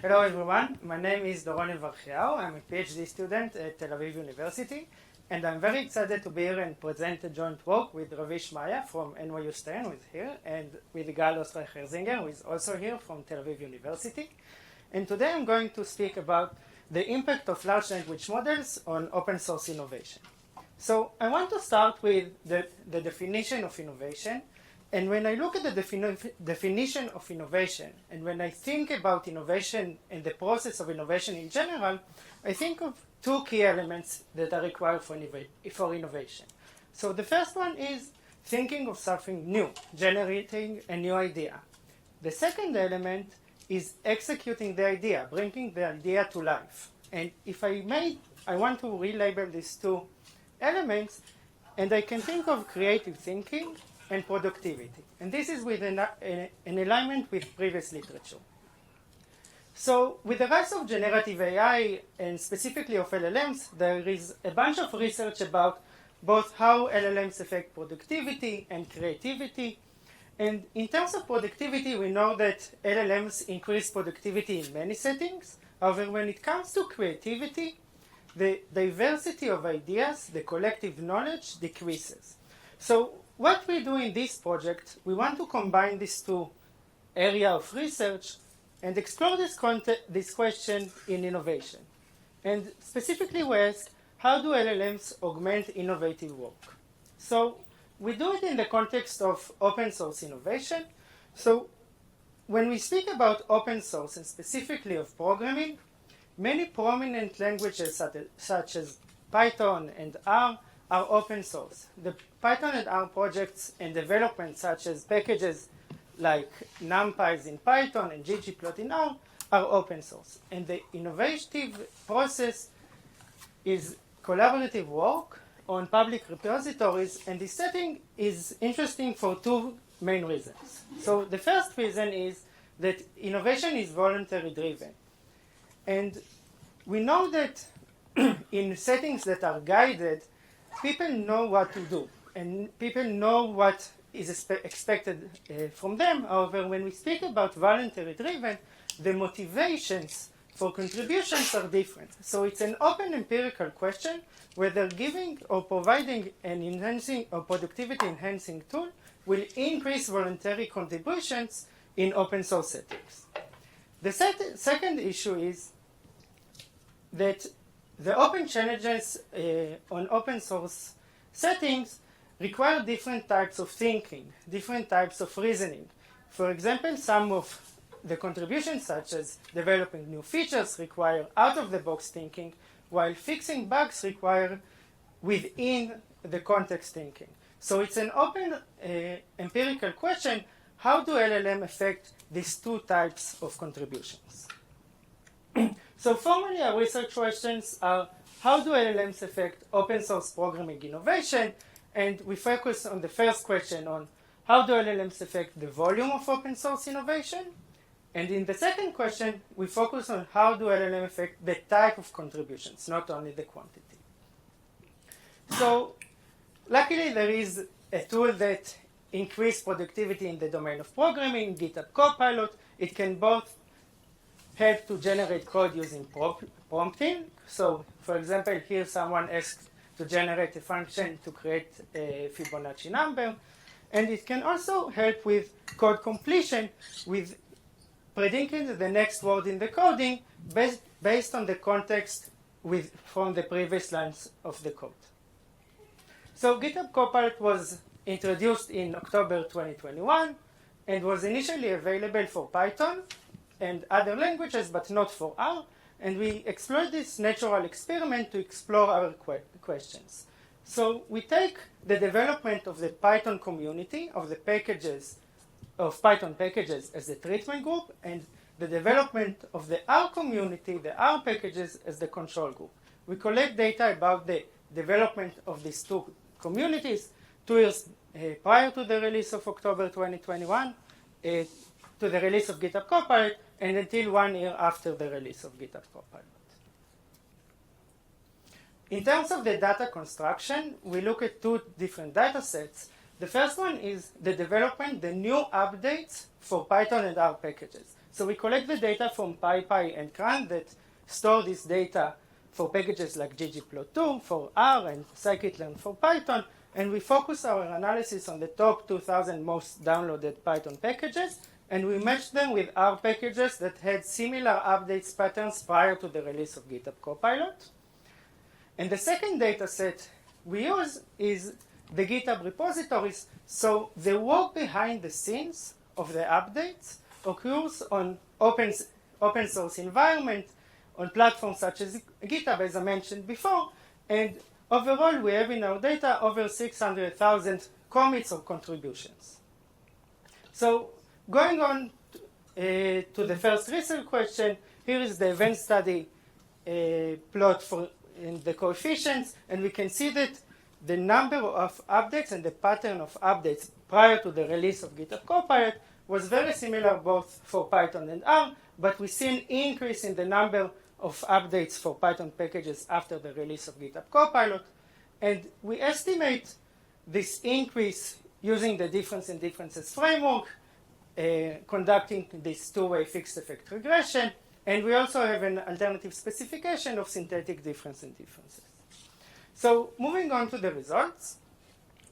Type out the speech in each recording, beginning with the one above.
Hello everyone, my name is Doron Evarchiao. I'm a PhD student at Tel Aviv University, and I'm very excited to be here and present a joint work with Ravish Maya from NYU Stern, who is here, and with Gal Ostreicher-Zinger, who is also here from Tel Aviv University. And today I'm going to speak about the impact of large language models on open source innovation. So I want to start with the definition of innovation. And when I look at the definition of innovation, and when I think about innovation and the process of innovation in general, I think of two key elements that are required for innovation. So the first one is thinking of something new, generating a new idea. The second element is executing the idea, bringing the idea to life. And if I may, I want to relabel these two elements, and I can think of creative thinking and productivity. And this is with an alignment with previous literature. So with the rise of generative AI, and specifically of LLMs, there is a bunch of research about both how LLMs affect productivity and creativity. And in terms of productivity, we know that LLMs increase productivity in many settings. However, when it comes to creativity, the diversity of ideas, the collective knowledge, decreases. So what we do in this project, we want to combine these two areas of research and explore this question in innovation. And specifically we ask, how do LLMs augment innovative work? So we do it in the context of open source innovation. So when we speak about open source and specifically of programming, many prominent languages such as Python and R are open source. The Python and R projects and development such as packages like NumPys in Python and ggplot in R are open source. And the innovative process is collaborative work on public repositories, and this setting is interesting for two main reasons. So the first reason is that innovation is voluntary driven. And we know that in settings that are guided, people know what to do, and people know what is expected from them. However, when we speak about voluntary driven, the motivations for contributions are different. So it's an open empirical question whether giving or providing an enhancing or productivity enhancing tool will increase voluntary contributions in open source settings. The second issue is that the open challenges on open source settings require different types of thinking, different types of reasoning. For example, some of the contributions, such as developing new features, require out-of-the-box thinking, while fixing bugs require within the context thinking. So it's an open empirical question, how do LLM affect these two types of contributions? So formally, our research questions are, how do LLMs affect open source programming innovation? And we focus on the first question on how do LLMs affect the volume of open source innovation? And in the second question, we focus on how do LLMs affect the type of contributions, not only the quantity. So luckily, there is a tool that increases productivity in the domain of programming, GitHub Copilot. It can both help to generate code using prompting. So, for example, here someone asked to generate a function to create a Fibonacci number. And it can also help with code completion with predicting the next word in the coding based on the context from the previous lines of the code. So GitHub Copilot was introduced in October 2021 and was initially available for Python and other languages, but not for R. And we explored this natural experiment to explore our questions. So we take the development of the Python community, of the packages, of Python packages as a treatment group, and the development of the R community, the R packages, as the control group. We collect data about the development of these two communities 2 years prior to the release of October 2021, to the release of GitHub Copilot, and until 1 year after the release of GitHub Copilot. In terms of the data construction, we look at two different data sets. The first one is the development, the new updates for Python and R packages. So we collect the data from PyPy and CRAN that store this data for packages like ggplot2 for R and scikit-learn for Python, and we focus our analysis on the top 2,000 most downloaded Python packages, and we match them with R packages that had similar updates patterns prior to the release of GitHub Copilot. And the second data set we use is the GitHub repositories. So the work behind the scenes of the updates occurs on open source environment, on platforms such as GitHub, as I mentioned before, and overall we have in our data over 600,000 commits or contributions. So going on to the first research question, here is the event study plot for in the coefficients, and we can see that the number of updates and the pattern of updates prior to the release of GitHub Copilot was very similar both for Python and R, but we see an increase in the number of updates for Python packages after the release of GitHub Copilot, and we estimate this increase using the difference in differences framework, conducting this two-way fixed effect regression, and we also have an alternative specification of synthetic difference in differences. So moving on to the results,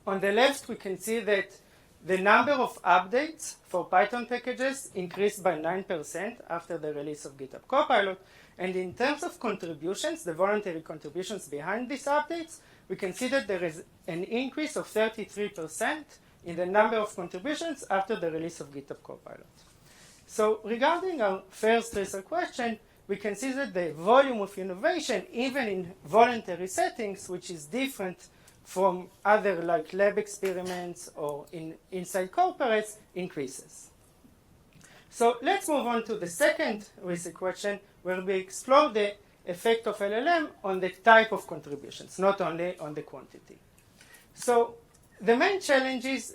on the left we can see that the number of updates for Python packages increased by 9% after the release of GitHub Copilot, and in terms of contributions, the voluntary contributions behind these updates, we can see that there is an increase of 33% in the number of contributions after the release of GitHub Copilot. So regarding our first research question, we can see that the volume of innovation, even in voluntary settings, which is different from other like lab experiments or inside corporates, increases. So let's move on to the second research question, where we explore the effect of LLM on the type of contributions, not only on the quantity. So the main challenge is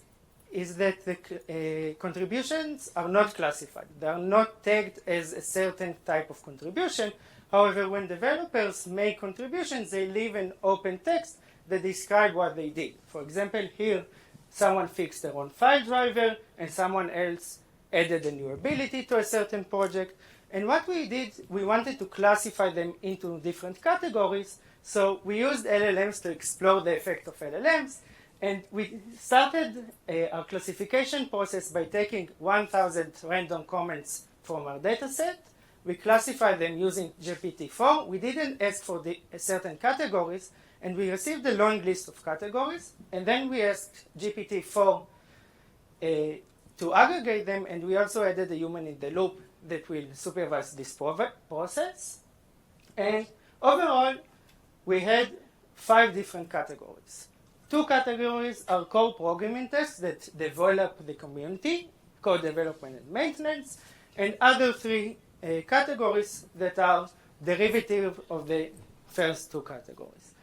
that the contributions are not classified. They are not tagged as a certain type of contribution. However, when developers make contributions, they leave an open text that describe what they did. For example, here, someone fixed their own file driver, and someone else added a new ability to a certain project. And what we did, we wanted to classify them into different categories. So we used LLMs to explore the effect of LLMs. And we started our classification process by taking 1,000 random comments from our dataset. We classified them using GPT-4. We didn't ask for certain categories, and we received a long list of categories. And then we asked GPT-4 to aggregate them, and we also added a human in the loop that will supervise this process. And overall, we had 5 different categories. 2 categories are core programming tests that develop the community, code development and maintenance, and other 3 categories that are derivative of the first 2 categories.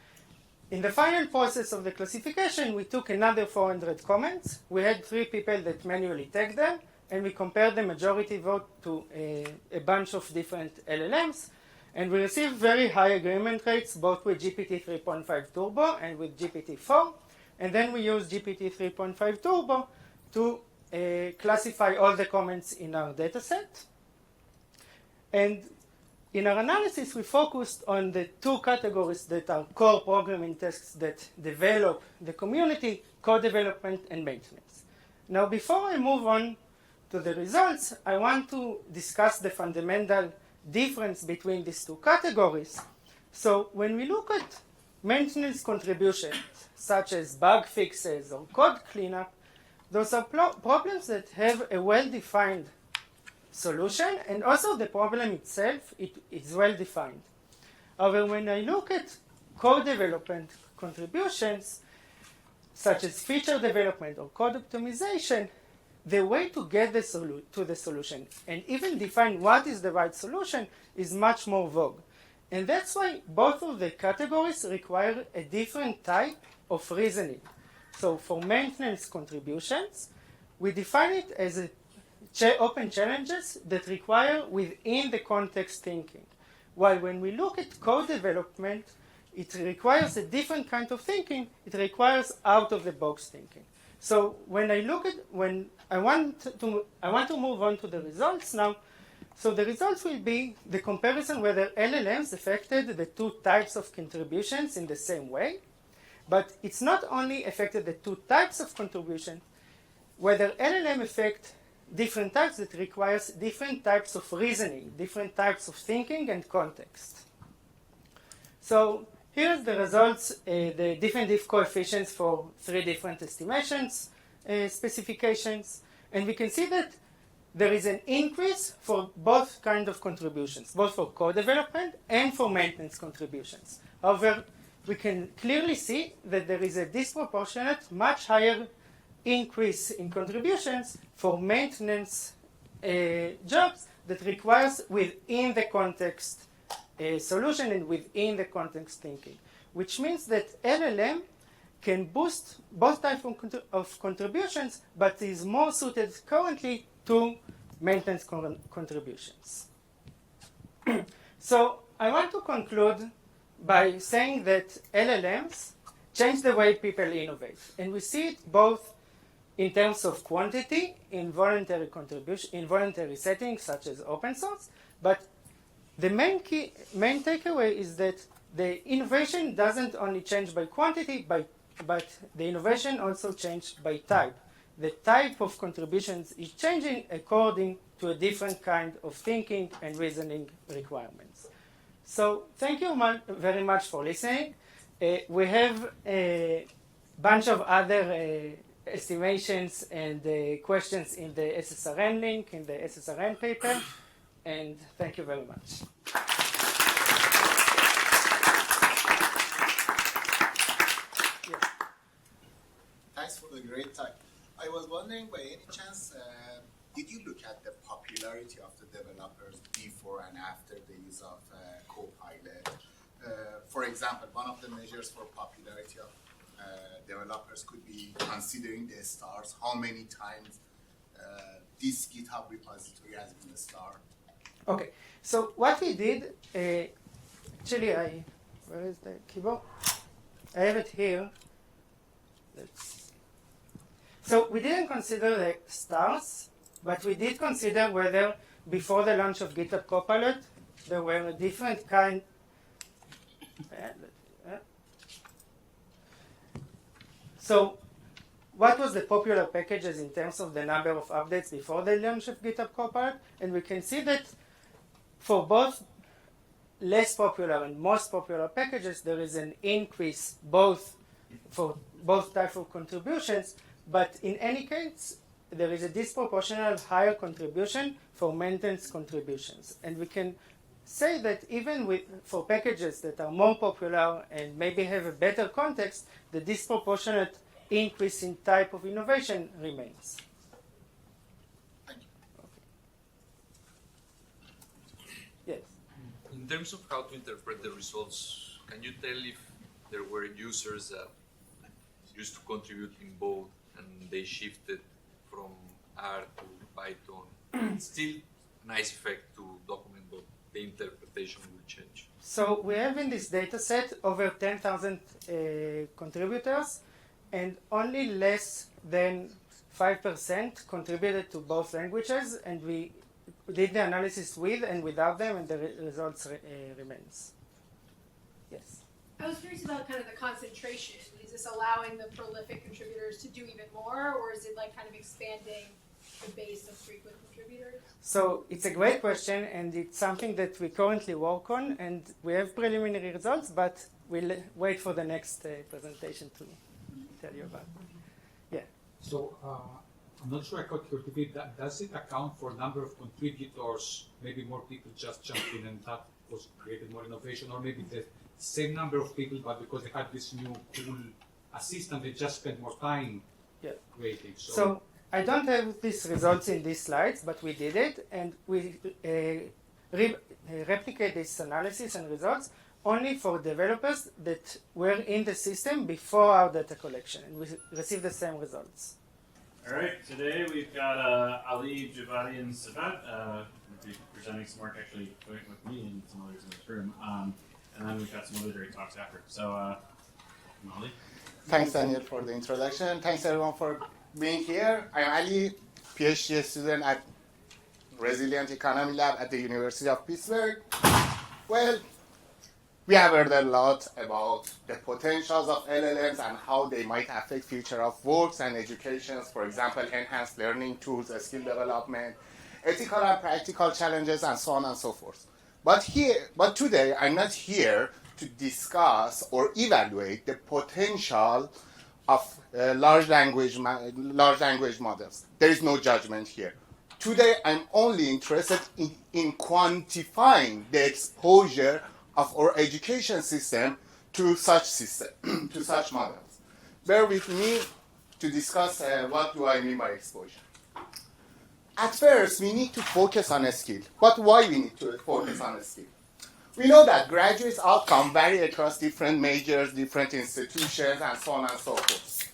In the final process of the classification, we took another 400 comments. We had 3 people that manually tagged them, and we compared the majority vote to a bunch of different LLMs, and we received very high agreement rates, both with GPT 3.5 Turbo and with GPT-4. And then we used GPT 3.5 Turbo to classify all the comments in our dataset. And in our analysis, we focused on the 2 categories that are core programming tests that develop the community, code development and maintenance. Now, before I move on to the results, I want to discuss the fundamental difference between these 2 categories. So when we look at maintenance contributions, such as bug fixes or code cleanup, those are problems that have a well-defined solution, and also the problem itself is well-defined. However, when I look at code development contributions, such as feature development or code optimization, the way to get to the solution and even define what is the right solution is much more vague. And that's why both of the categories require a different type of reasoning. So for maintenance contributions, we define it as open challenges that require within the context thinking. While when we look at code development, it requires a different kind of thinking. It requires out-of-the-box thinking. So when I want to move on to the results now, So the results will be the comparison whether LLMs affected the two types of contributions in the same way, but it's not only affected the two types of contribution, whether LLM affect different types that requires different types of reasoning, different types of thinking and context. So here's the results, the different diff coefficients for 3 different estimations, specifications, and we can see that there is an increase for both kinds of contributions, both for co-development and for maintenance contributions. However, we can clearly see that there is a disproportionate, much higher increase in contributions for maintenance jobs that requires within the context solution and within the context thinking, which means that LLM can boost both types of contributions, but is more suited currently to maintenance contributions. So I want to conclude by saying that LLMs change the way people innovate. And we see it both in terms of quantity in voluntary contribution, in voluntary settings such as open source, but the main takeaway is that the innovation doesn't only change by quantity, but the innovation also changed by type. The type of contributions is changing according to a different kind of thinking and reasoning requirements. So thank you very much for listening. We have a bunch of other estimations and questions in the SSRN link, in the SSRN paper, and thank you very much. Yes. Thanks for the great talk. I was wondering, by any chance, did you look at the popularity of the developers before and after the use of Copilot? For example, one of the measures for popularity of developers could be considering the stars, how many times this GitHub repository has been a star. Okay, so what we did, actually, where is the keyboard? I have it here. So we didn't consider the stars, but we did consider whether before the launch of GitHub Copilot, there were a different kind. So what was the popular packages in terms of the number of updates before the launch of GitHub Copilot? And we can see that for both less popular and most popular packages, there is an increase both for both types of contributions, but in any case, there is a disproportional higher contribution for maintenance contributions. And we can say that even for packages that are more popular and maybe have a better context, the disproportionate increase in type of innovation remains. Thank you. Okay. Yes? In terms of how to interpret the results, can you tell if there were users that used to contribute in both and they shifted from R to Python? Still a nice effect to document, but the interpretation will change. So we have in this data set over 10,000 contributors, and only less than 5% contributed to both languages, and we did the analysis with and without them, and the results remains. Yes? I was curious about kind of the concentration. Is this allowing the prolific contributors to do even more, or is it like kind of expanding the base of frequent contributors? So it's a great question, and it's something that we currently work on, and we have preliminary results, but we'll wait for the next presentation to tell you about it. Yeah. So I'm not sure I caught your debate. Does it account for number of contributors? Maybe more people just jumped in and that was created more innovation, or maybe the same number of people, but because they had this new cool assistant, they just spent more time creating. So I don't have these results in these slides, but we did it, and we replicate this analysis and results only for developers that were in the system before our data collection, and we received the same results. All right, today we've got Ali, Javadian, Sabet will be presenting some work actually with me and some others in this room, and then we've got some other great talks after. So, Ali. Thanks, Daniel, for the introduction. Thanks, everyone, for being here. I'm Ali, PhD student at Resilient Economy Lab at the University of Pittsburgh. Well, we have heard a lot about the potentials of LLMs and how they might affect future of works and educations, for example, enhanced learning tools, skill development, ethical and practical challenges, and so on and so forth. But today, I'm not here to discuss or evaluate the potential of large language models. There is no judgment here. Today, I'm only interested in quantifying the exposure of our education system to such models. Bear with me to discuss what do I mean by exposure. At first, we need to focus on a skill. But why we need to focus on a skill? We know that graduates' outcomes vary across different majors, different institutions, and so on and so forth.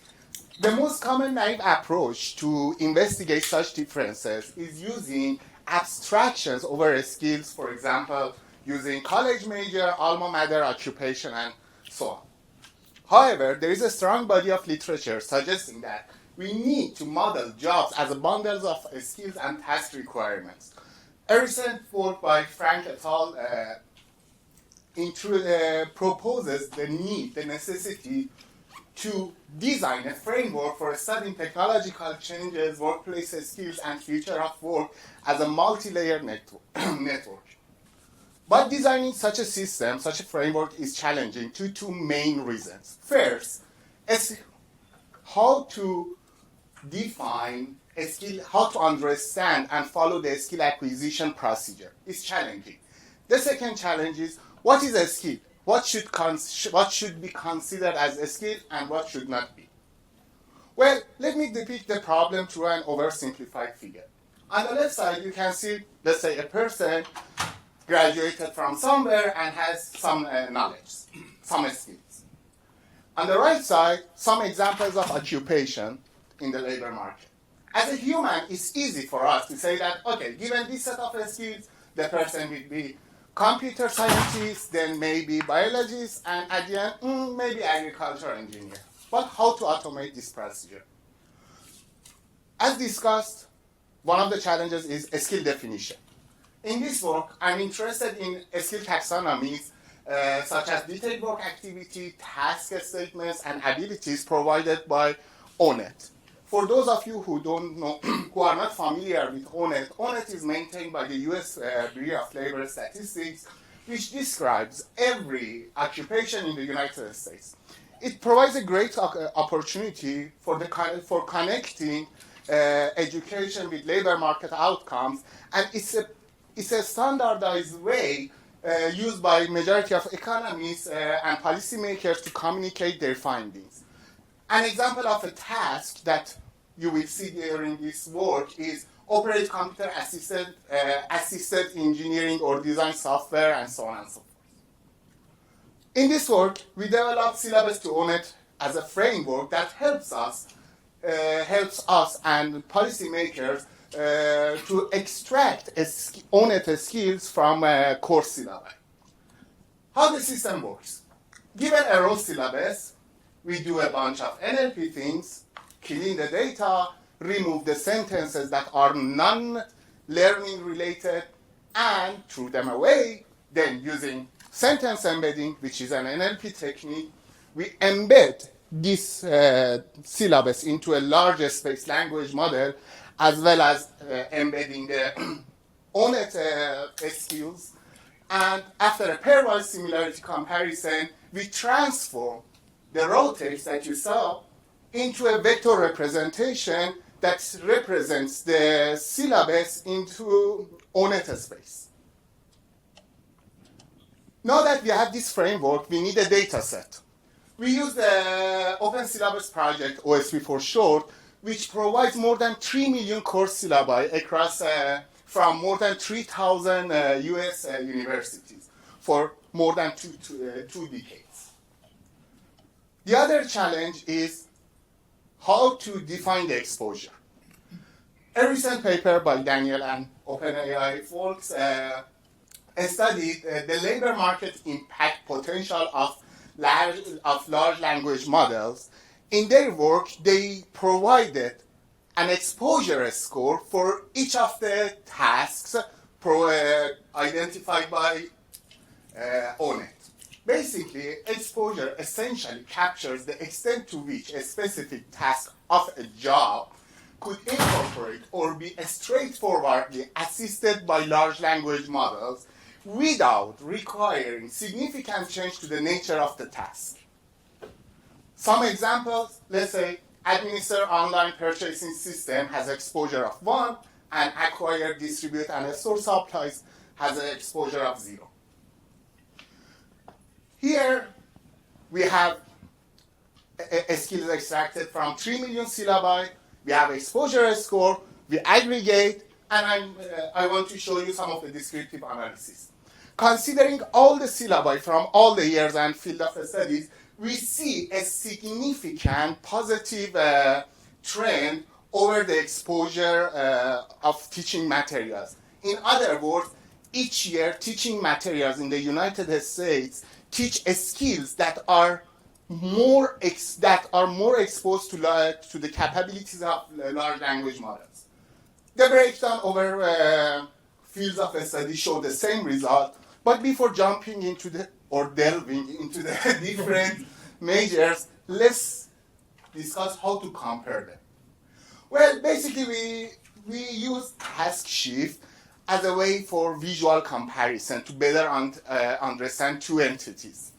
The most common naive approach to investigate such differences is using abstractions over skills, for example, using college major, alma mater, occupation, and so on. However, there is a strong body of literature suggesting that we need to model jobs as bundles of skills and task requirements. A recent work by Frank et al. Proposes the necessity to design a framework for studying technological changes, workplace skills, and future of work as a multi-layered network. But designing such a system, such a framework, is challenging for two main reasons. First, is how to define a skill, how to understand and follow the skill acquisition procedure is challenging. The second challenge is, what is a skill? What should be considered as a skill and what should not be? Well, let me depict the problem through an oversimplified figure. On the left side, you can see, let's say, a person graduated from somewhere and has some knowledge, some skills. On the right side, some examples of occupation in the labor market. As a human, it's easy for us to say that, okay, given this set of skills, the person will be computer scientist, then maybe biologist, and at the end, maybe agricultural engineer. But how to automate this procedure? As discussed, one of the challenges is a skill definition. In this work, I'm interested in skill taxonomies such as detailed work activity, task statements, and abilities provided by ONET. For those of you who don't know, who are not familiar with ONET, ONET is maintained by the US Bureau of Labor Statistics, which describes every occupation in the United States. It provides a great opportunity for connecting education with labor market outcomes, and it's a standardized way used by majority of economists and policymakers to communicate their findings. An example of a task that you will see during this work is operate computer-assisted engineering or design software, and so on and so forth. In this work, we developed syllabus to ONET as a framework that helps us and policymakers to extract ONET skills from course syllabi. How the system works? Given a raw syllabus, we do a bunch of NLP things, clean the data, remove the sentences that are non-learning related, and throw them away. Then using sentence embedding, which is an NLP technique, we embed this syllabus into a larger space language model, as well as embedding the ONET skills. And after a pairwise similarity comparison, we transform the raw text that you saw into a vector representation that represents the syllabus into ONET space. Now that we have this framework, we need a data set. We use the Open Syllabus Project, OSP for short, which provides more than 3 million course syllabi across from more than 3,000 US universities for more than two decades. The other challenge is how to define the exposure. A recent paper by Daniel and OpenAI folks studied the labor market impact potential of large language models. In their work, they provided an exposure score for each of the tasks identified by ONET. Basically, exposure essentially captures the extent to which a specific task of a job could incorporate or be straightforwardly assisted by large language models without requiring significant change to the nature of the task. Some examples, let's say, administer online purchasing system has exposure of 1, and acquire, distribute, and store supplies has an exposure of 0. Here, we have skills extracted from 3 million syllabi. We have exposure score, we aggregate, and I want to show you some of the descriptive analysis. Considering all the syllabi from all the years and field of studies, we see a significant positive trend over the exposure of teaching materials. In other words, each year teaching materials in the United States teach skills that are more exposed to the capabilities of large language models. The breakdown over fields of study show the same result, but before jumping into delving into the different majors, let's discuss how to compare them. Well, basically we use task shift as a way for visual comparison to better understand two entities.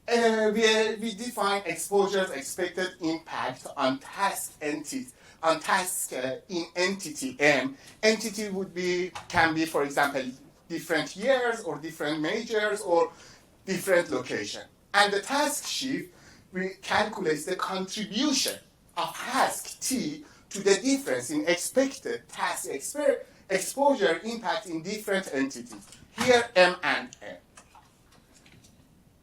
We define exposure's expected impact on task in entity M. Entity can be, for example, different years or different majors or different location. And the task shift, we calculate the contribution of task T to the difference in expected task exposure impact in different entities. Here, M and N.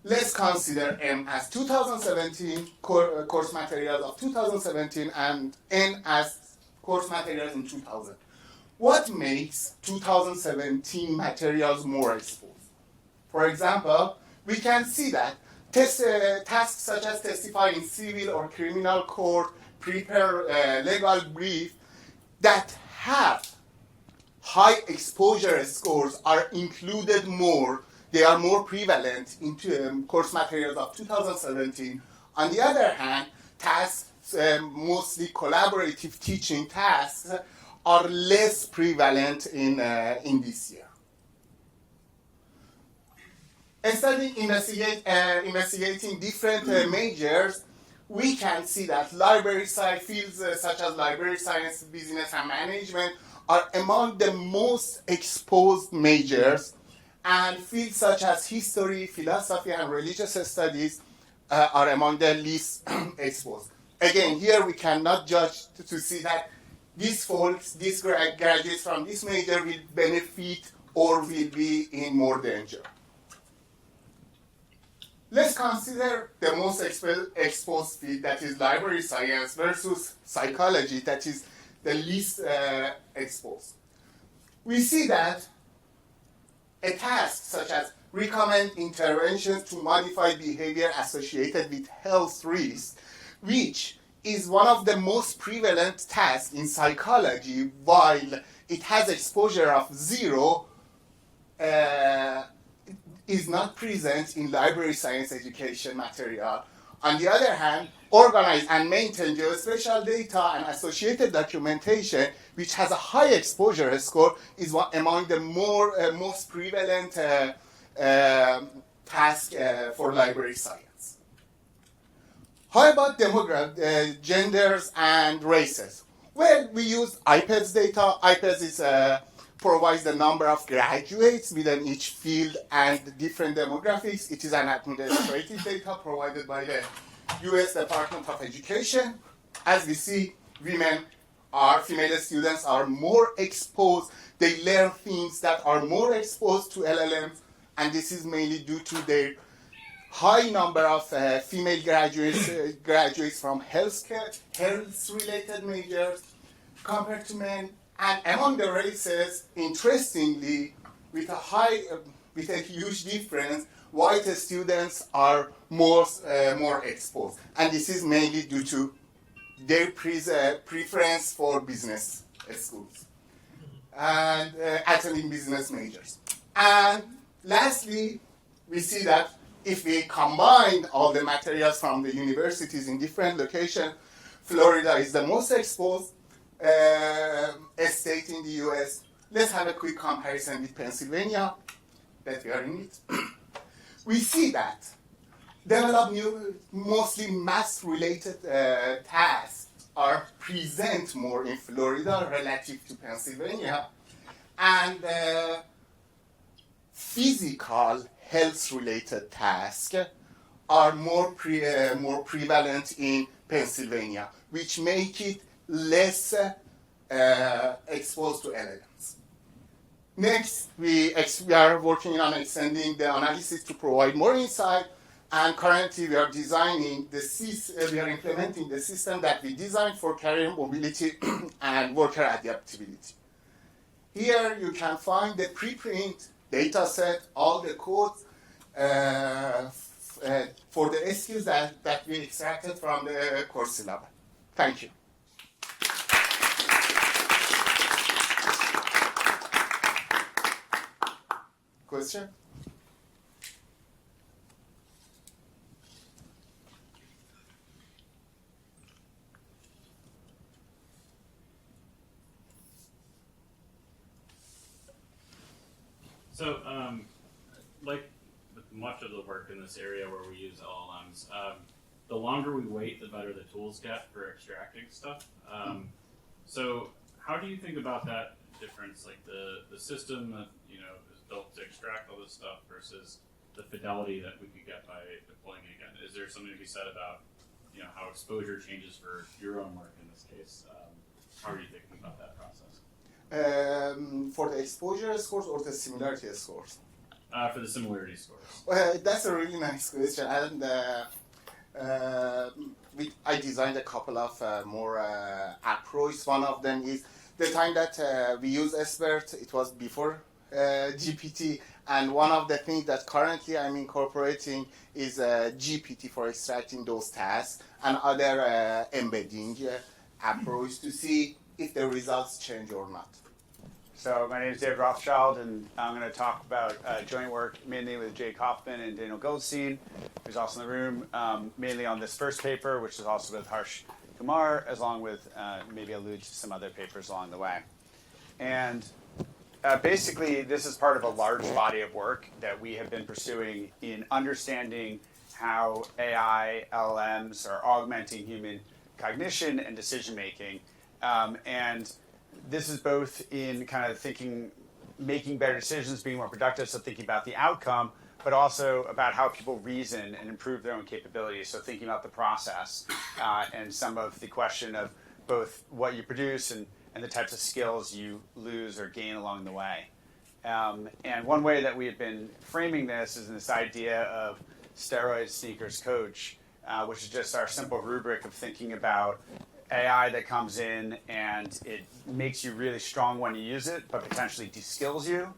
Let's consider M as 2017 course materials of 2017 and N as course materials in 2000. What makes 2017 materials more exposed? For example, we can see that tasks such as testify in civil or criminal court, prepare legal brief, that have high exposure scores are included more. They are more prevalent in course materials of 2017. On the other hand, tasks, mostly collaborative teaching tasks, are less prevalent in this year. Instead investigating different majors, we can see that library science fields such as library science, business, and management are among the most exposed majors, and fields such as history, philosophy, and religious studies are among the least exposed. Again, here we cannot judge to see that these folks, these graduates from this major will benefit or will be in more danger. Let's consider the most exposed field, that is library science, versus psychology, that is the least exposed. We see that a task such as recommend interventions to modify behavior associated with health risks, which is one of the most prevalent tasks in psychology, while it has exposure of 0, is not present in library science education material. On the other hand, organize and maintain geospatial data and associated documentation, which has a high exposure score, is among the most prevalent task for library science. How about genders and races? Well, we use IPEDS data. IPEDS provides the number of graduates within each field and different demographics. It is an administrative data provided by the US Department of Education. As we see, female students are more exposed. They learn things that are more exposed to LLMs, and this is mainly due to their high number of female graduates from health-related majors compared to men. And among the races, interestingly, with a huge difference, white students are more exposed. And this is mainly due to their preference for business schools and attending business majors. And lastly, we see that if we combine all the materials from the universities in different locations, Florida is the most exposed state in the US. Let's have a quick comparison with Pennsylvania, that we are in it. We see that mostly math-related tasks are present more in Florida relative to Pennsylvania, and physical health-related tasks are more prevalent in Pennsylvania, which make it less exposed to LLMs. Next, we are working on extending the analysis to provide more insight, and currently we are implementing the system that we designed for career mobility and worker adaptability. Here you can find the preprint data set, all the codes for the skills that we extracted from the course syllabus. Thank you. Question? So, like with much of the work in this area where we use LLMs, the longer we wait, the better the tools get for extracting stuff. So, how do you think about that difference, like the system that is built to extract all this stuff versus the fidelity that we could get by deploying it again? Is there something to be said about how exposure changes for your own work in this case? How are you thinking about that process? For the exposure scores or the similarity scores? For the similarity scores. Well, that's a really nice question. And I designed a couple of more approaches. One of them is the time that we use Expert, it was before GPT. And one of the things that currently I'm incorporating is GPT for extracting those tasks and other embedding approach to see if the results change or not. So my name is David Rothschild, and I'm going to talk about joint work mainly with Jay Kaufman and Daniel Goldstein, who's also in the room, mainly on this first paper, which is also with Harsh Kumar, along with maybe allude to some other papers along the way. And basically, this is part of a large body of work that we have been pursuing in understanding how AI, LLMs are augmenting human cognition and decision-making. And this is both in kind of making better decisions, being more productive, so thinking about the outcome, but also about how people reason and improve their own capabilities. So thinking about the process and some of the question of both what you produce and the types of skills you lose or gain along the way. And one way that we have been framing this is this idea of steroid sneakers coach, which is just our simple rubric of thinking about AI that comes in and it makes you really strong when you use it, but potentially de-skills you.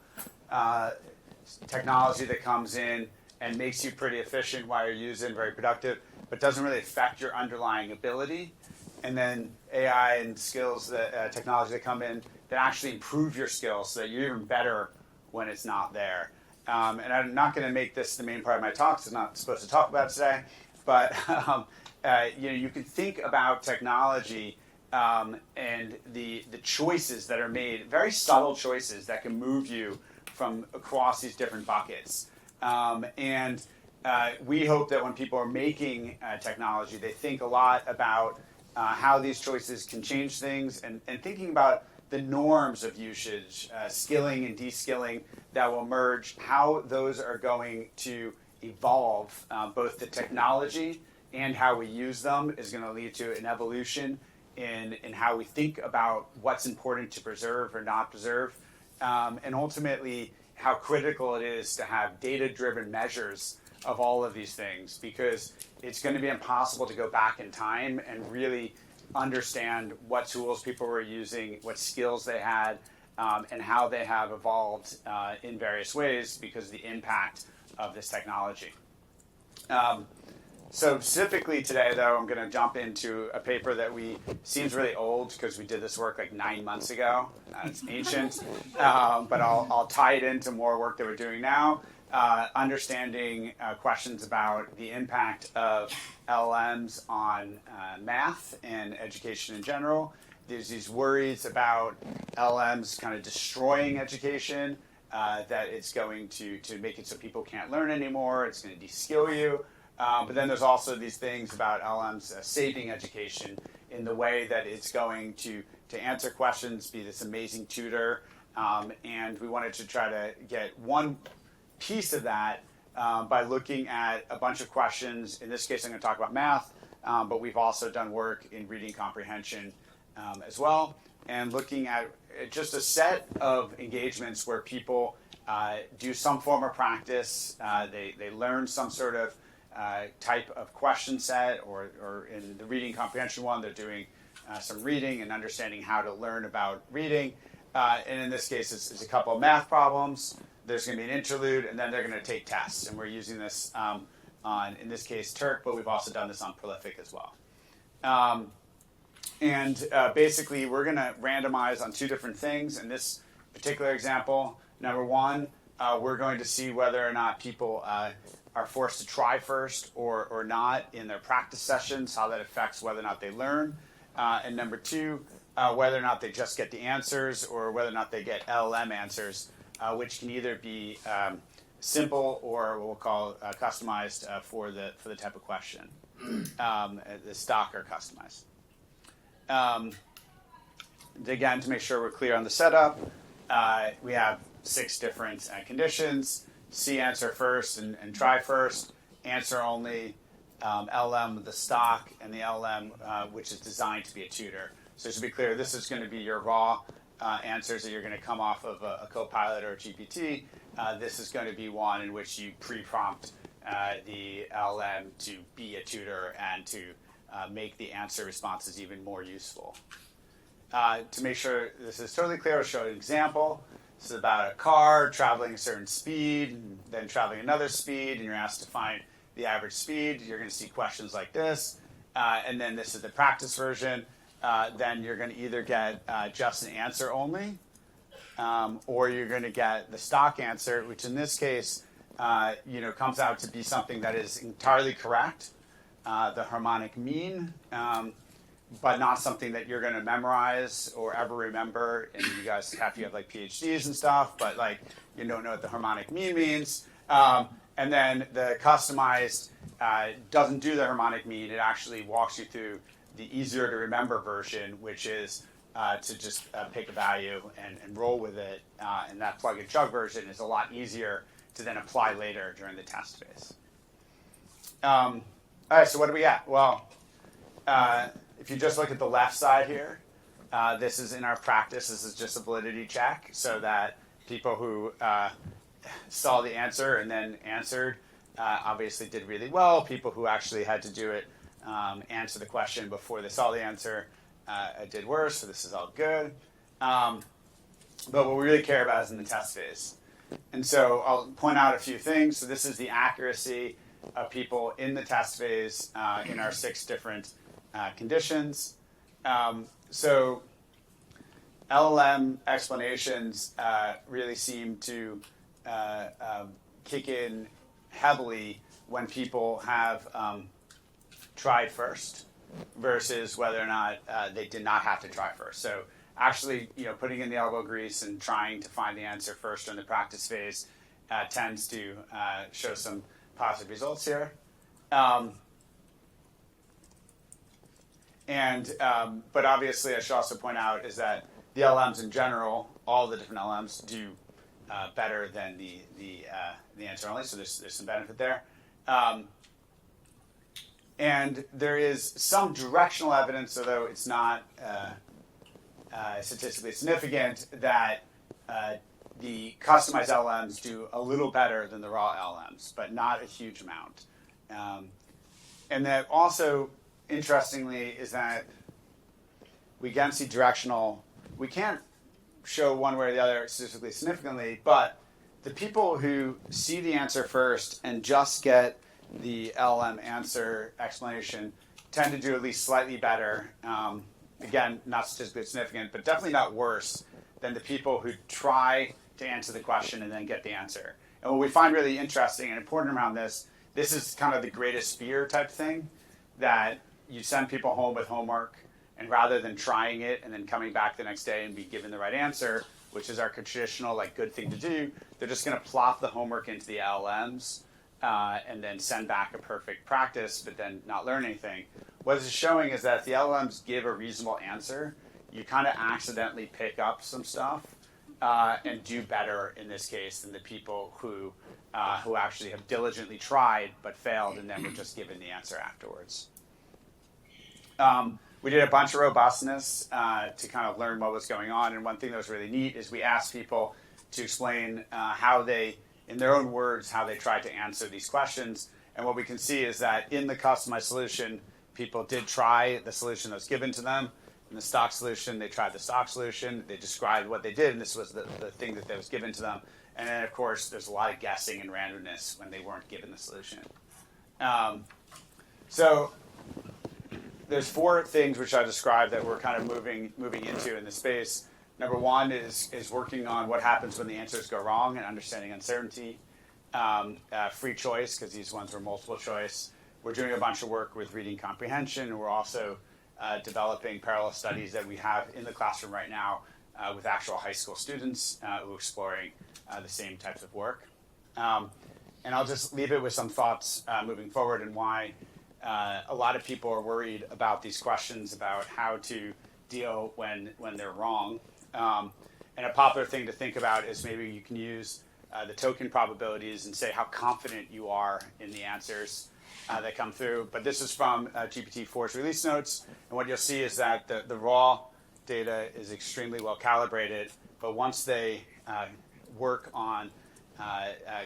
Technology that comes in and makes you pretty efficient while you're using, very productive, but doesn't really affect your underlying ability. And then AI and skills, technology that come in that actually improve your skills so that you're even better when it's not there. And I'm not going to make this the main part of my talk, so I'm not supposed to talk about it today, but you can think about technology and the choices that are made, very subtle choices that can move you from across these different buckets. And we hope that when people are making technology, they think a lot about how these choices can change things and thinking about the norms of usage, skilling and de-skilling that will emerge, how those are going to evolve, both the technology and how we use them is going to lead to an evolution in how we think about what's important to preserve or not preserve, and ultimately how critical it is to have data-driven measures of all of these things, because it's going to be impossible to go back in time and really understand what tools people were using, what skills they had, and how they have evolved in various ways because of the impact of this technology. So specifically today, though, I'm going to jump into a paper that seems really old because we did this work like 9 months ago. It's ancient, but I'll tie it into more work that we're doing now. Understanding questions about the impact of LLMs on math and education in general. There's these worries about LLMs kind of destroying education, that it's going to make it so people can't learn anymore, it's going to de-skill you. But then there's also these things about LLMs saving education in the way that it's going to answer questions, be this amazing tutor. And we wanted to try to get one piece of that by looking at a bunch of questions. In this case, I'm going to talk about math, but we've also done work in reading comprehension as well, and looking at just a set of engagements where people do some form of practice, they learn some sort of type of question set, or in the reading comprehension one, they're doing some reading and understanding how to learn about reading. And in this case, it's a couple of math problems. There's going to be an interlude, and then they're going to take tests. And we're using this on, in this case, Turk, but we've also done this on Prolific as well. Basically, we're going to randomize on two different things. In this particular example, number one, we're going to see whether or not people are forced to try first or not in their practice sessions, how that affects whether or not they learn. And number two, whether or not they just get the answers or whether or not they get LLM answers, which can either be simple or what we'll call customized for the type of question. The stock are customized. Again, to make sure we're clear on the setup, we have 6 different conditions. See answer first and try first, answer only, LLM with the stock, and the LLM which is designed to be a tutor. So to be clear, this is going to be your raw answers that you're going to come off of a Copilot or a GPT. This is going to be one in which you pre-prompt the LLM to be a tutor and to make the answer responses even more useful. To make sure this is totally clear, I'll show an example. This is about a car traveling a certain speed, and then traveling another speed, and you're asked to find the average speed. You're going to see questions like this. And then this is the practice version. Then you're going to either get just an answer only, or you're going to get the stock answer, which in this case comes out to be something that is entirely correct, the harmonic mean, but not something that you're going to memorize or ever remember. And you guys have like PhDs and stuff, but like you don't know what the harmonic mean means. And then the customized doesn't do the harmonic mean. It actually walks you through the easier to remember version, which is to just pick a value and roll with it. And that plug and chug version is a lot easier to then apply later during the test phase. All right, so what do we got? Well, if you just look at the left side here, this is in our practice. This is just a validity check so that people who saw the answer and then answered obviously did really well. People who actually had to do it, answer the question before they saw the answer, did worse, so this is all good. But what we really care about is in the test phase. And so I'll point out a few things. So this is the accuracy of people in the test phase in our 6 different conditions. So LLM explanations really seem to kick in heavily when people have tried first versus whether or not they did not have to try first. So actually, putting in the elbow grease and trying to find the answer first in the practice phase tends to show some positive results here. But obviously, I should also point out is that the LLMs in general, all the different LLMs do better than the answer only. So there's some benefit there. And there is some directional evidence, although it's not statistically significant, that the customized LLMs do a little better than the raw LLMs, but not a huge amount. And that also, interestingly, is that we can see directional. We can't show one way or the other statistically significantly, but the people who see the answer first and just get the LLM answer explanation tend to do at least slightly better. Again, not statistically significant, but definitely not worse than the people who try to answer the question and then get the answer. And what we find really interesting and important around this is kind of the greatest fear type thing, that you send people home with homework, and rather than trying it and then coming back the next day and be given the right answer, which is our traditional good thing to do, they're just going to plop the homework into the LLMs and then send back a perfect practice, but then not learn anything. What this is showing is that if the LLMs give a reasonable answer, you kind of accidentally pick up some stuff and do better in this case than the people who actually have diligently tried but failed and then were just given the answer afterwards. We did a bunch of robustness to kind of learn what was going on, and one thing that was really neat is we asked people to explain how they, in their own words, how they tried to answer these questions. And what we can see is that in the customized solution, people did try the solution that was given to them. In the stock solution, they tried the stock solution. They described what they did, and this was the thing that was given to them. And then, of course, there's a lot of guessing and randomness when they weren't given the solution. So there's 4 things which I described that we're kind of moving into in the space. Number 1 is working on what happens when the answers go wrong and understanding uncertainty. Free choice, because these ones were multiple choice. We're doing a bunch of work with reading comprehension, and we're also developing parallel studies that we have in the classroom right now with actual high school students who are exploring the same types of work. And I'll just leave it with some thoughts moving forward and why a lot of people are worried about these questions about how to deal when they're wrong. And a popular thing to think about is maybe you can use the token probabilities and say how confident you are in the answers that come through. But this is from GPT-4's release notes. And what you'll see is that the raw data is extremely well calibrated. But once they work on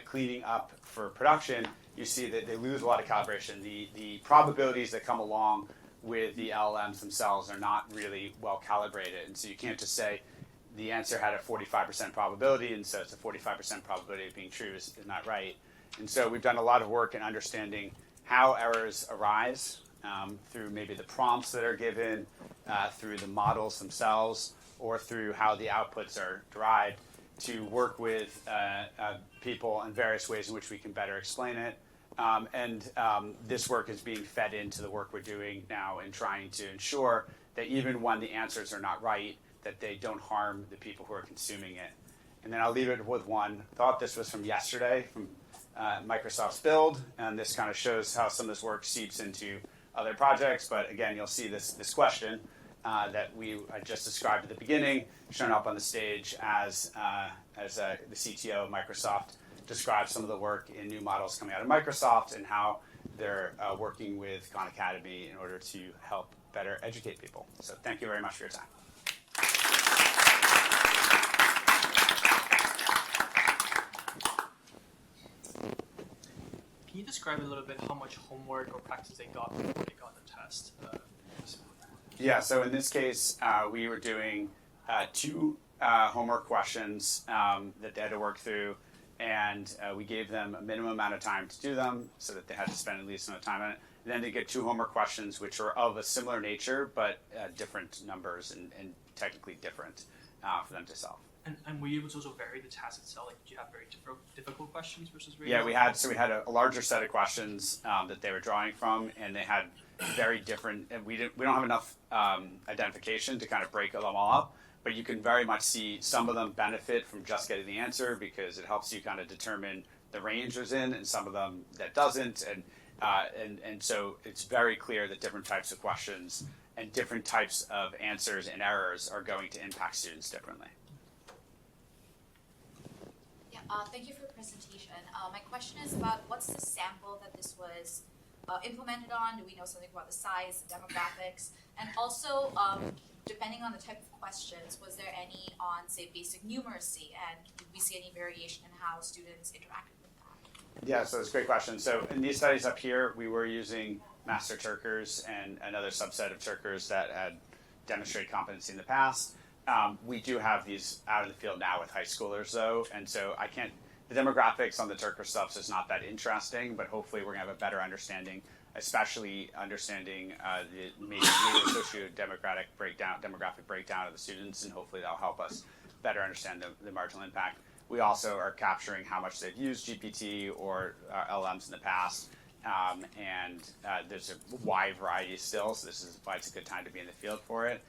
cleaning up for production, you see that they lose a lot of calibration. The probabilities that come along with the LLMs themselves are not really well calibrated. And so you can't just say the answer had a 45% probability, and so it's a 45% probability of being true is not right. And so we've done a lot of work in understanding how errors arise through maybe the prompts that are given, through the models themselves, or through how the outputs are derived, to work with people in various ways in which we can better explain it. This work is being fed into the work we're doing now in trying to ensure that even when the answers are not right, that they don't harm the people who are consuming it. And then I'll leave it with one thought. This was from yesterday, from Microsoft's build, and this kind of shows how some of this work seeps into other projects. But again, you'll see this question that I just described at the beginning, shown up on the stage as the CTO of Microsoft describes some of the work in new models coming out of Microsoft and how they're working with Khan Academy in order to help better educate people. So thank you very much for your time. Can you describe a little bit how much homework or practice they got before they got the test? Yeah, so in this case, we were doing 2 homework questions that they had to work through, and we gave them a minimum amount of time to do them so that they had to spend at least enough time on it. And then they get 2 homework questions which are of a similar nature, but different numbers and technically different for them to solve. And were you able to also vary the task itself? Like, did you have very difficult questions versus very Yeah, we had a larger set of questions that they were drawing from, and they had very different. And we don't have enough identification to kind of break them all up, but you can very much see some of them benefit from just getting the answer because it helps you kind of determine the range there's in, and some of them that doesn't. And so it's very clear that different types of questions and different types of answers and errors are going to impact students differently. Thank you for the presentation. My question is about what's the sample that this was implemented on? Do we know something about the size, the demographics? And also, depending on the type of questions, was there any on, say, basic numeracy? And did we see any variation in how students interacted with that? Yeah, so it's a great question. So in these studies up here, we were using master Turkers and another subset of Turkers that had demonstrated competency in the past. We do have these out in the field now with high schoolers, though, and so I can't The demographics on the Turkish stuff is not that interesting, but hopefully we're going to have a better understanding, especially understanding the maybe socio-demographic breakdown of the students, and hopefully that'll help us better understand the marginal impact. We also are capturing how much they've used GPT or LLMs in the past, and there's a wide variety still, so this is why it's a good time to be in the field for it.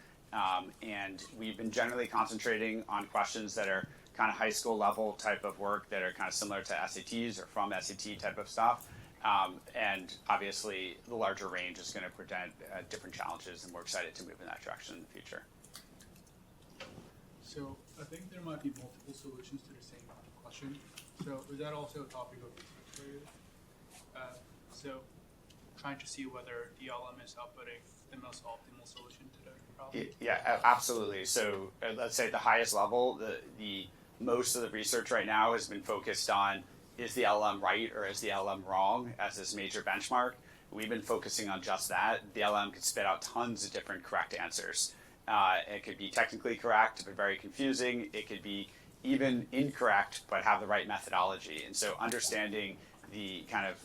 And we've been generally concentrating on questions that are kind of high school level type of work that are kind of similar to SATs or from SAT type of stuff. And obviously the larger range is going to present different challenges, and we're excited to move in that direction in the future. So I think there might be multiple solutions to the same question. So is that also a topic of research for you? So trying to see whether the LLM is outputting the most optimal solution to the problem? Yeah, absolutely. So let's say at the highest level, the most of the research right now has been focused on, is the LLM right or is the LLM wrong as this major benchmark? We've been focusing on just that. The LLM could spit out tons of different correct answers. It could be technically correct, but very confusing. It could be even incorrect, but have the right methodology. And so understanding the kind of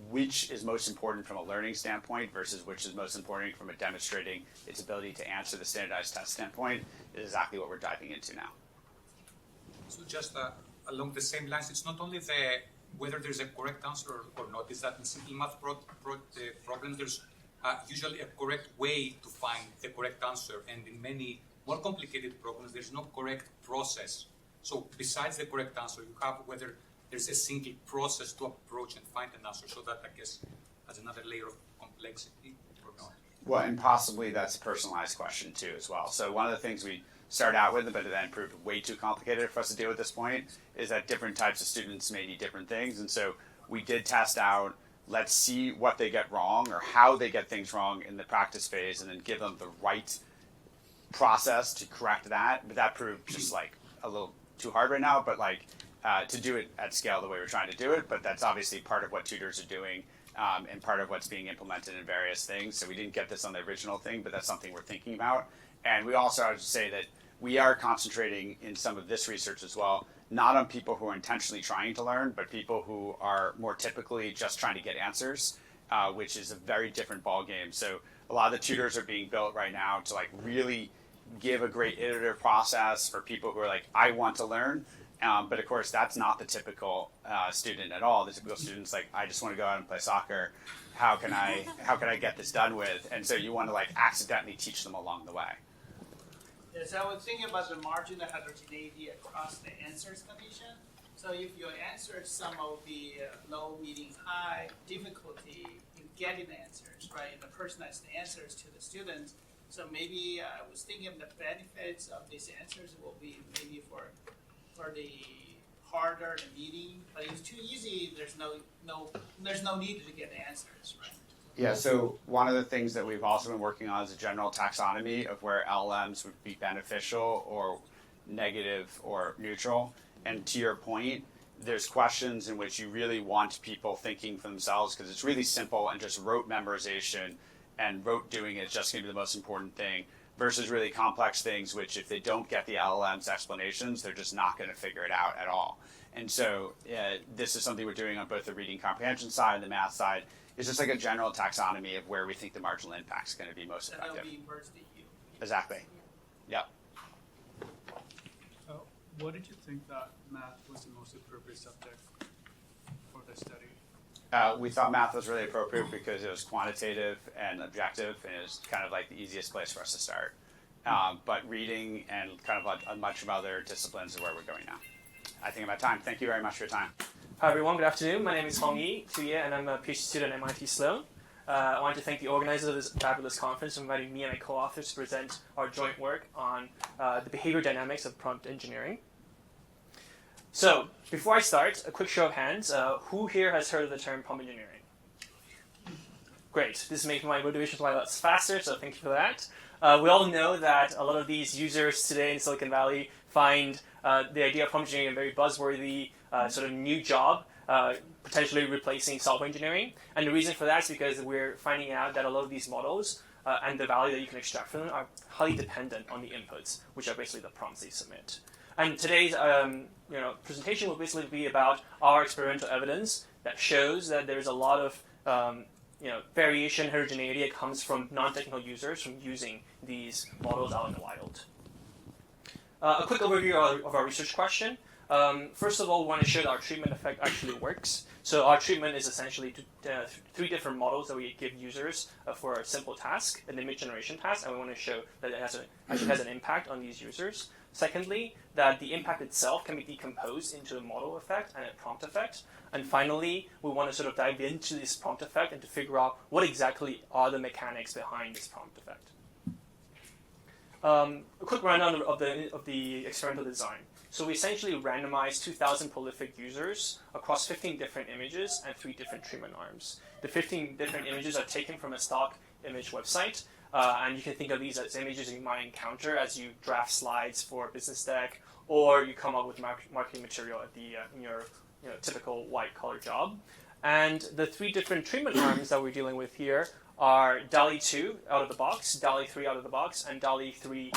which is most important from a learning standpoint versus which is most important from a demonstrating its ability to answer the standardized test standpoint is exactly what we're diving into now. So just along the same lines, it's not only whether there's a correct answer or not, it's that in simple math problems, there's usually a correct way to find the correct answer, and in many more complicated problems, there's no correct process. So besides the correct answer, you have whether there's a single process to approach and find an answer, so that, I guess, has another layer of complexity or not. Well, and possibly that's a personalized question too as well. So one of the things we started out with, but it then proved way too complicated for us to deal with at this point, is that different types of students may need different things. And so we did test out, let's see what they get wrong or how they get things wrong in the practice phase, and then give them the right process to correct that. But that proved just like a little too hard right now, but like to do it at scale the way we're trying to do it. But that's obviously part of what tutors are doing and part of what's being implemented in various things. So we didn't get this on the original thing, but that's something we're thinking about. And we also have to say that we are concentrating in some of this research as well, not on people who are intentionally trying to learn, but people who are more typically just trying to get answers, which is a very different ballgame. So a lot of the tutors are being built right now to like really give a great iterative process for people who are like, I want to learn. But of course, that's not the typical student at all. The typical student's like, I just want to go out and play soccer. How can I get this done with? And so you want to like accidentally teach them along the way. Yes, I was thinking about the marginal heterogeneity across the answers condition. So if your answer some of the low, medium, high difficulty in getting the answers, right, and the personalized answers to the students, so maybe I was thinking the benefits of these answers will be maybe for the harder, the medium, but if it's too easy, there's no need to get the answers, right? Yeah, so one of the things that we've also been working on is a general taxonomy of where LLMs would be beneficial or negative or neutral. And to your point, there's questions in which you really want people thinking for themselves because it's really simple and just rote memorization and rote doing is just going to be the most important thing versus really complex things, which if they don't get the LLM's explanations, they're just not going to figure it out at all. And so this is something we're doing on both the reading comprehension side and the math side. It's just like a general taxonomy of where we think the marginal impact is going to be most effective. That'll be versus the U. Exactly. Yep. What did you think that math was the most appropriate subject for the study? We thought math was really appropriate because it was quantitative and objective, and it was kind of like the easiest place for us to start. But reading and kind of like a bunch of other disciplines is where we're going now. I think I'm at time. Thank you very much for your time. Hi everyone, good afternoon. My name is Hongyi TuYe, and I'm a PhD student at MIT Sloan. I want to thank the organizers of this fabulous conference for inviting me and my co-authors to present our joint work on the behavior dynamics of prompt engineering. So, before I start, a quick show of hands. Who here has heard of the term prompt engineering? Great. This is making my motivation fly lots faster, so thank you for that. We all know that a lot of these users today in Silicon Valley find the idea of prompt engineering a very buzzworthy sort of new job, potentially replacing software engineering. And the reason for that is because we're finding out that a lot of these models and the value that you can extract from them are highly dependent on the inputs, which are basically the prompts they submit. And today's presentation will basically be about our experimental evidence that shows that there's a lot of variation, heterogeneity that comes from non-technical users from using these models out in the wild. A quick overview of our research question. First of all, we want to show that our treatment effect actually works. So our treatment is essentially 3 different models that we give users for a simple task, an image generation task, and we want to show that it actually has an impact on these users. Secondly, that the impact itself can be decomposed into a model effect and a prompt effect. And finally, we want to sort of dive into this prompt effect and to figure out what exactly are the mechanics behind this prompt effect. A quick rundown of the experimental design. So we essentially randomized 2,000 prolific users across 15 different images and 3 different treatment arms. The 15 different images are taken from a stock image website, and you can think of these as images you might encounter as you draft slides for a business deck, or you come up with marketing material at in your typical white-collar job. And the 3 different treatment arms that we're dealing with here are DALL-E 2 out of the box, DALL-E 3 out of the box, and DALL-E 3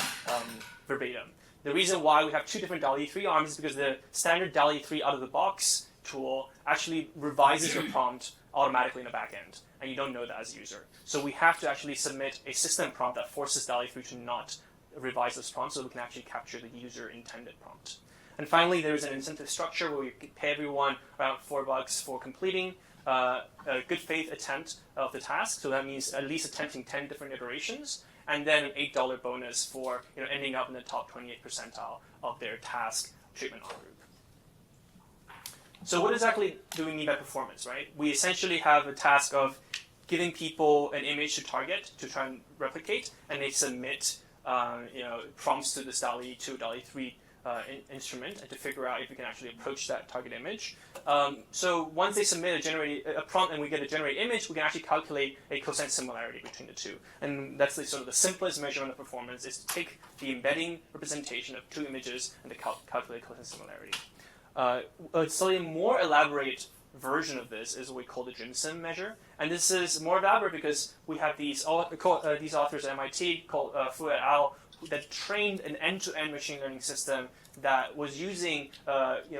verbatim. The reason why we have 2 different DALL-E 3 arms is because the standard DALL-E 3 out of the box tool actually revises your prompt automatically in the back end, and you don't know that as a user. So we have to actually submit a system prompt that forces DALL-E 3 to not revise this prompt so we can actually capture the user intended prompt. And finally, there's an incentive structure where we pay everyone around $4 for completing a good faith attempt of the task. So that means at least attempting 10 different iterations, and then an $8 bonus for ending up in the top 28th percentile of their task treatment arm group. So what exactly do we mean by performance, right? We essentially have a task of giving people an image to target to try and replicate, and they submit prompts to this DALL-E 2, DALL-E 3 instrument and to figure out if we can actually approach that target image. So once they submit a prompt and we get a generate image, we can actually calculate a cosine similarity between the 2. And that's sort of the simplest measurement of performance, is to take the embedding representation of 2 images and to calculate cosine similarity. A slightly more elaborate version of this is what we call the DreamSim measure. And this is more elaborate because we have these authors at MIT called Fu et al. That trained an end-to-end machine learning system that was using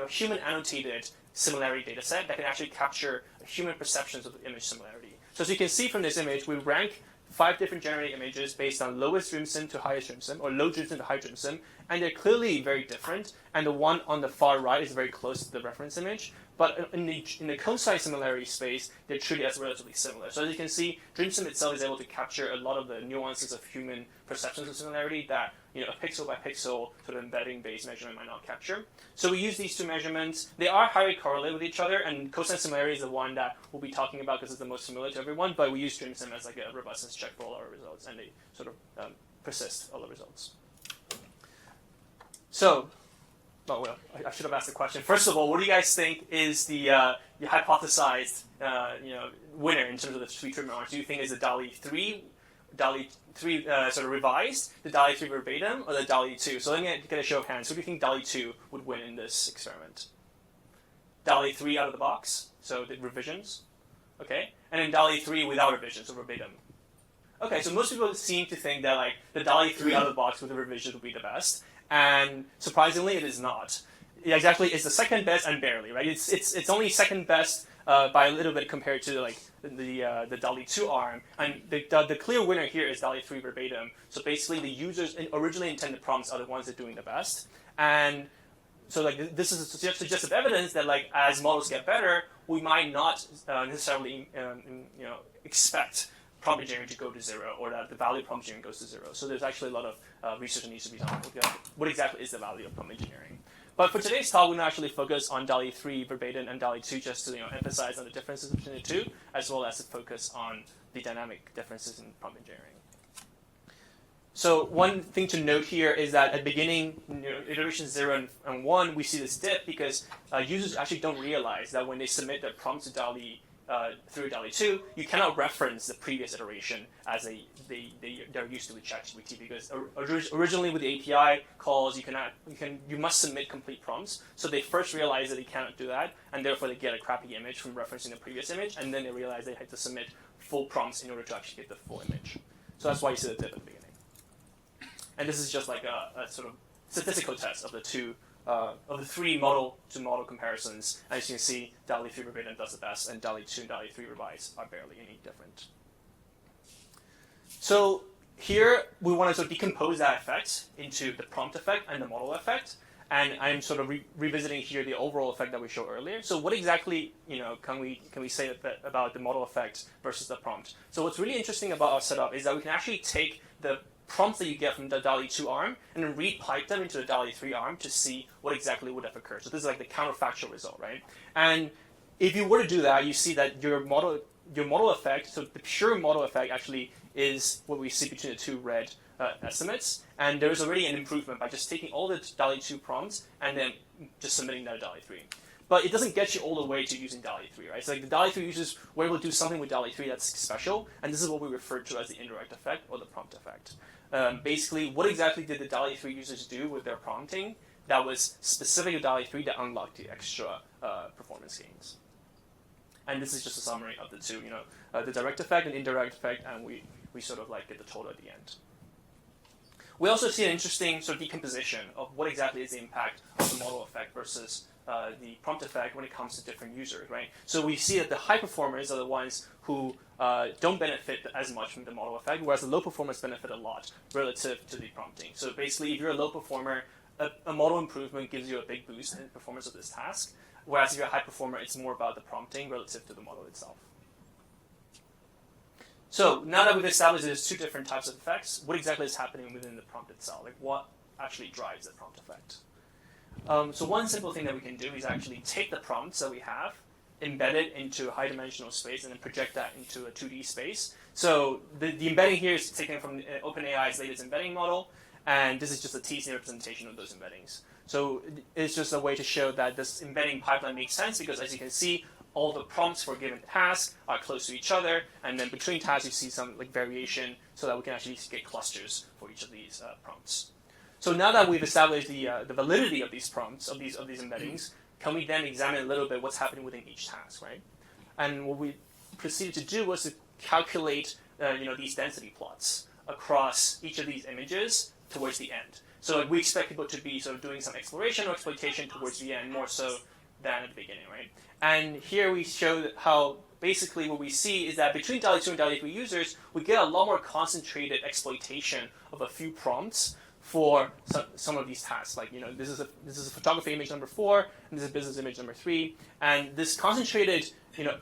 human annotated similarity data set that can actually capture human perceptions of image similarity. So as you can see from this image, we rank 5 different generated images based on lowest DreamSim to highest DreamSim, or low DreamSim to high DreamSim, and they're clearly very different. And the one on the far right is very close to the reference image. But in the cosine similarity space, they're treated as relatively similar. So as you can see, DreamSim itself is able to capture a lot of the nuances of human perceptions of similarity that a pixel by pixel sort of embedding-based measurement might not capture. So we use these 2 measurements. They are highly correlated with each other, and cosine similarity is the one that we'll be talking about because it's the most familiar to everyone. But we use DreamSim as like a robustness check for all our results, and they sort of persist all the results. So. I should have asked the question. First of all, what do you guys think is the hypothesized winner in terms of the 3 treatment arms? Do you think is the DALL-E 3 sort of revised, the DALL-E 3 verbatim, or the DALL-E 2? So let me get a show of hands. Who do you think DALL-E 2 would win in this experiment? DALL-E 3 out of the box, so the revisions, okay, and then DALL-E 3 without revisions, so verbatim. Okay, so most people seem to think that like the DALL-E 3 out of the box with the revisions would be the best. And surprisingly, it is not. It's the second best and barely, right? It's only second best by a little bit compared to like the DALL-E 2 arm, and the clear winner here is DALL-E 3 verbatim. So basically, the users originally intended prompts are the ones that are doing the best, and so like this is suggestive evidence that like as models get better, we might not necessarily expect prompt engineering to go to 0, or that the value of prompt engineering goes to 0. So there's actually a lot of research that needs to be done. What exactly is the value of prompt engineering? But for today's talk, we're going to actually focus on DALL-E 3 verbatim and DALL-E 2 just to emphasize on the differences between the 2, as well as to focus on the dynamic differences in prompt engineering. So one thing to note here is that at the beginning, iterations 0 and 1, we see this dip because users actually don't realize that when they submit their prompt to DALL-E through DALL-E 2, you cannot reference the previous iteration as they're used to with ChatGPT, because originally with the API calls, you must submit complete prompts. So they first realize that they cannot do that, and therefore they get a crappy image from referencing the previous image, and then they realize they had to submit full prompts in order to actually get the full image. So that's why you see the dip at the beginning. And this is just like a sort of statistical test of the 2 three model-to-model comparisons. As you can see, DALL-E 3 verbatim does the best, and DALL-E 2 and DALL-E 3 revised are barely any different. So here we want to sort of decompose that effect into the prompt effect and the model effect. And I'm sort of revisiting here the overall effect that we showed earlier. So what exactly, can we say about the model effect versus the prompt? So what's really interesting about our setup is that we can actually take the prompts that you get from the DALL-E 2 arm and then repipe them into the DALL-E 3 arm to see what exactly would have occurred. So this is like the counterfactual result, right? And if you were to do that, you see that your model effect, so the pure model effect actually is what we see between the two red estimates, and there's already an improvement by just taking all the DALL-E 2 prompts and then just submitting that to DALL-E 3. But it doesn't get you all the way to using DALL-E 3, right? So like the DALL-E 3 users were able to do something with DALL-E 3 that's special, and this is what we refer to as the indirect effect or the prompt effect. Basically, what exactly did the DALL-E 3 users do with their prompting that was specific to DALL-E 3 that unlocked the extra performance gains? And this is just a summary of the two, the direct effect and indirect effect, and we sort of like get the total at the end. We also see an interesting sort of decomposition of what exactly is the impact of the model effect versus the prompt effect when it comes to different users, right? So we see that the high performers are the ones who don't benefit as much from the model effect, whereas the low performers benefit a lot relative to the prompting. So basically, if you're a low performer, a model improvement gives you a big boost in performance of this task, whereas if you're a high performer, it's more about the prompting relative to the model itself. So now that we've established there's two different types of effects, what exactly is happening within the prompt itself? Like what actually drives the prompt effect? So one simple thing that we can do is actually take the prompts that we have, embed it into a high-dimensional space, and then project that into a 2D space. So the embedding here is taken from OpenAI's latest embedding model, and this is just a t-SNE representation of those embeddings. So it's just a way to show that this embedding pipeline makes sense because, as you can see, all the prompts for a given task are close to each other, and then between tasks you see some variation so that we can actually get clusters for each of these prompts. So now that we've established the validity of these prompts, of these embeddings, can we then examine a little bit what's happening within each task, right? And what we proceeded to do was to calculate these density plots across each of these images towards the end. So we expect people to be sort of doing some exploration or exploitation towards the end more so than at the beginning, right? And here we show how basically what we see is that between DALL-E 2 and DALL-E 3 users, we get a lot more concentrated exploitation of a few prompts for some of these tasks. Like, this is a photography image number 4, and this is business image number 3. And this concentrated,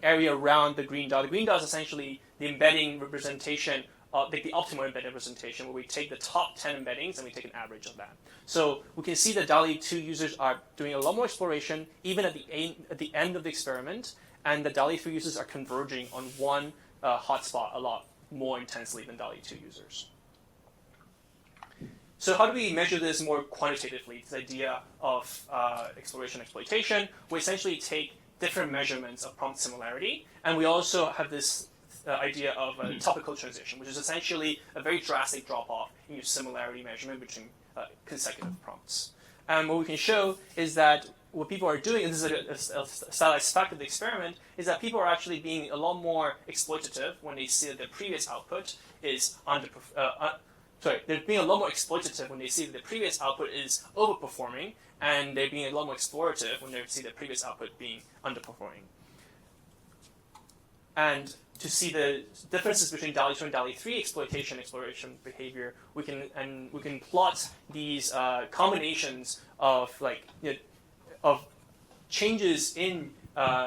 area around the green dot. The green dot is essentially the embedding representation, like the optimal embedding representation, where we take the top 10 embeddings and we take an average of that. So we can see that DALL-E 2 users are doing a lot more exploration, even at the end of the experiment, and the DALL-E 3 users are converging on one hotspot a lot more intensely than DALL-E 2 users. So how do we measure this more quantitatively, this idea of exploration exploitation? We essentially take different measurements of prompt similarity, and we also have this idea of a topical transition, which is essentially a very drastic drop-off in your similarity measurement between consecutive prompts. And what we can show is that what people are doing, and this is a stylized fact of the experiment, is that people are actually being a lot more exploitative when they see that their previous output is they're being a lot more exploitative when they see that the previous output is overperforming, and they're being a lot more explorative when they see the previous output being underperforming. And to see the differences between DALL-E 2 and DALL-E 3 exploration behavior, we can plot these combinations of of changes in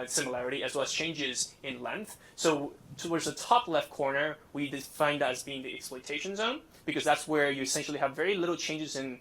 similarity as well as changes in length. So towards the top left corner, we define that as being the exploitation zone, because that's where you essentially have very little changes in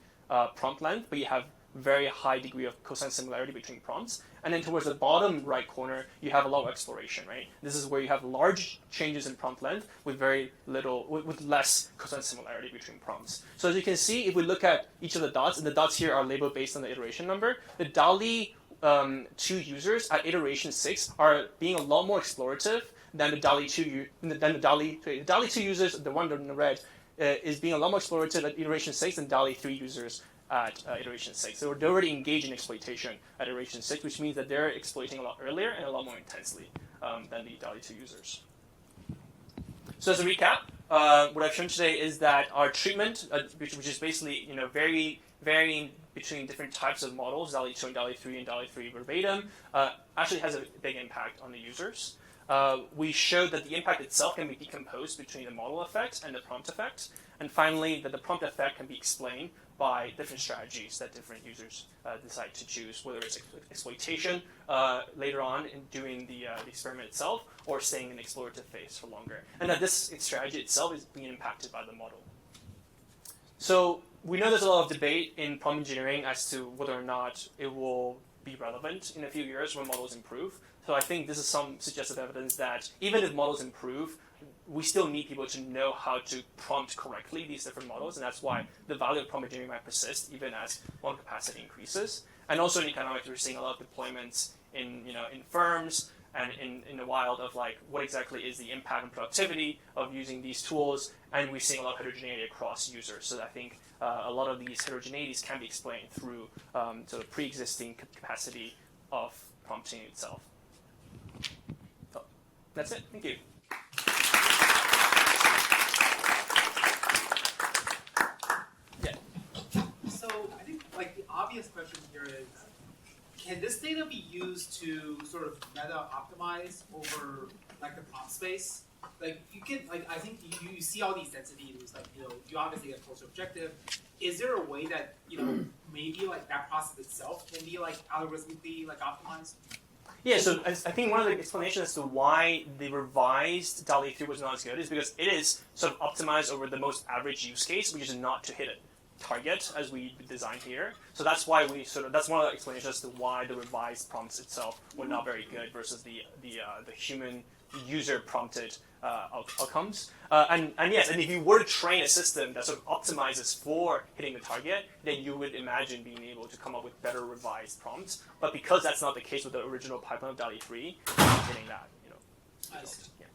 prompt length, but you have very high degree of cosine similarity between prompts. And then towards the bottom right corner, you have a lot of exploration, right? This is where you have large changes in prompt length with with less cosine similarity between prompts. So as you can see, if we look at each of the dots, and the dots here are labeled based on the iteration number, the DALL-E 2 users at iteration 6 are being a lot more explorative than the DALL-E 2 users, the one in the red, is being a lot more explorative at iteration 6 than DALL-E 3 users at iteration 6. So they're already engaged in exploitation at iteration 6, which means that they're exploiting a lot earlier and a lot more intensely than the DALL-E 2 users. So as a recap, what I've shown today is that our treatment, which is basically varying between different types of models, DALL-E 2 and DALL-E 3 and DALL-E 3 verbatim, actually has a big impact on the users. We showed that the impact itself can be decomposed between the model effect and the prompt effect. And finally, that the prompt effect can be explained by different strategies that different users decide to choose, whether it's exploitation later on in doing the experiment itself, or staying in the explorative phase for longer. And that this strategy itself is being impacted by the model. So we know there's a lot of debate in prompt engineering as to whether or not it will be relevant in a few years when models improve. So I think this is some suggestive evidence that even if models improve, we still need people to know how to prompt correctly these different models, and that's why the value of prompt engineering might persist even as model capacity increases. And also in economics, we're seeing a lot of deployments in firms and in the wild of like what exactly is the impact and productivity of using these tools, and we're seeing a lot of heterogeneity across users. So I think a lot of these heterogeneities can be explained through sort of pre-existing capacity of prompting itself. So that's it. Thank you. So I think like the obvious question here is, can this data be used to sort of meta optimize over like the prompt space? Like you can like I think you see all these densities, like you obviously get closer objective. Is there a way that maybe like that process itself can be like algorithmically like optimized? Yeah, so I think one of the explanations as to why the revised DALL-E 3 was not as good is because it is sort of optimized over the most average use case, which is not to hit a target as we designed here. So that's why that's one of the explanations as to why the revised prompts itself were not very good versus the human user prompted outcomes. And yes, and if you were to train a system that sort of optimizes for hitting the target, then you would imagine being able to come up with better revised prompts. But because that's not the case with the original pipeline of DALL-E 3, you're not getting that. I see. Yeah.